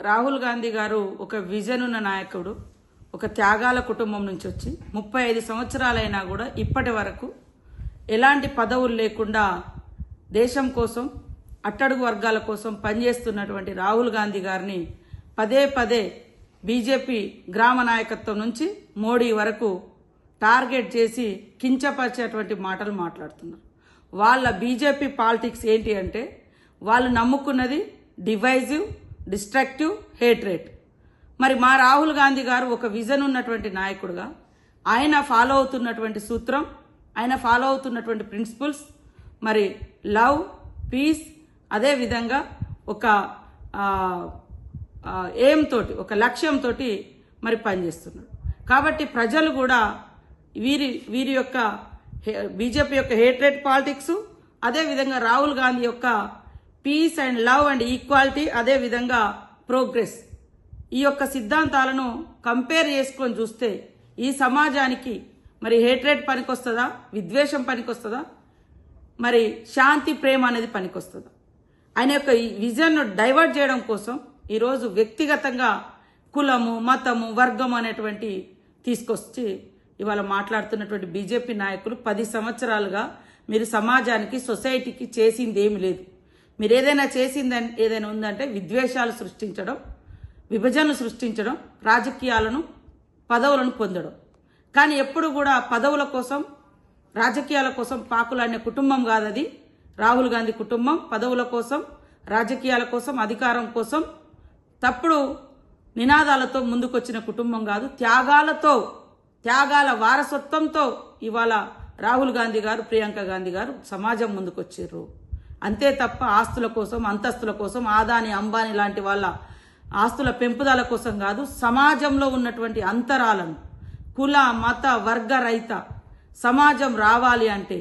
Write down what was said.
రాహుల్ గాంధీ గారు ఒక విజన్ ఉన్న నాయకుడు, ఒక త్యాగాల కుటుంబం నుంచి వచ్చి 35 సంవత్సరాలైనా కూడా ఇప్పటి వరకు ఎలాంటి పదవులు లేకుండా దేశం కోసం, అట్టడుగు వర్గాల కోసం పనిచేస్తున్నటువంటి రాహుల్ గాంధీ గారిని పదే పదే బీజేపీ గ్రామ నాయకత్వం నుంచి మోడీ వరకు టార్గెట్ చేసి కించపరిచేటువంటి మాటలు మాట్లాడుతున్నారు. వాళ్ళ బీజేపీ పాలిటిక్స్ ఏంటి అంటే వాళ్ళు నమ్ముకున్నది డివైజివ్, డిస్ట్రక్టివ్, హేట్రేట్. మరి మా రాహుల్ గాంధీ గారు ఒక విజన్ ఉన్నటువంటి నాయకుడుగా ఆయన ఫాలో అవుతున్నటువంటి సూత్రం, ఆయన ఫాలో అవుతున్నటువంటి ప్రిన్సిపల్స్ మరి లవ్, పీస్, అదే విధంగా ఒక ఎయిమ్ తోటి, ఒక లక్ష్యంతో మరి పనిచేస్తున్నారు. కాబట్టి ప్రజలు కూడా వీరి యొక్క బీజేపీ యొక్క హేట్రేట్ పాలిటిక్స్, అదే విధంగా రాహుల్ గాంధీ యొక్క peace and love and equality, అదే విధంగా ప్రోగ్రెస్, ఈ యొక్క సిద్ధాంతాలను కంపేర్ చేసుకొని చూస్తే ఈ సమాజానికి మరి హేట్రేట్ పనికొస్తుందా, విద్వేషం పనికొస్తుందా, మరి శాంతి, ప్రేమ అనేది పనికొస్తుందా? ఆయన యొక్క ఈ విజన్ను డైవర్ట్ చేయడం కోసం ఈరోజు వ్యక్తిగతంగా కులము, మతము, వర్గం అనేటువంటి తీసుకొచ్చి ఇవాళ మాట్లాడుతున్నటువంటి బీజేపీ నాయకులు 10 సంవత్సరాలుగా మీరు సమాజానికి, సొసైటీకి చేసింది ఏమి లేదు. మీరు ఏదైనా చేసిందని ఏదైనా ఉందంటే విద్వేషాలు సృష్టించడం, విభజనలు సృష్టించడం, రాజకీయాలను, పదవులను పొందడం. కానీ ఎప్పుడు కూడా పదవుల కోసం, రాజకీయాల కోసం పాకులాడిన కుటుంబం కాదది రాహుల్ గాంధీ కుటుంబం. పదవుల కోసం, రాజకీయాల కోసం, అధికారం కోసం తప్పుడు నినాదాలతో ముందుకొచ్చిన కుటుంబం కాదు. త్యాగాలతో, త్యాగాల వారసత్వంతో ఇవాళ రాహుల్ గాంధీ గారు, ప్రియాంక గాంధీ గారు సమాజం ముందుకొచ్చారు. అంతే తప్ప ఆస్తుల కోసం, అంతస్తుల కోసం, ఆదాని, అంబానీ లాంటి వాళ్ళ ఆస్తుల పెంపుదల కోసం కాదు. సమాజంలో ఉన్నటువంటి అంతరాలను, కుల, మత, వర్గ రహిత సమాజం రావాలి అంటే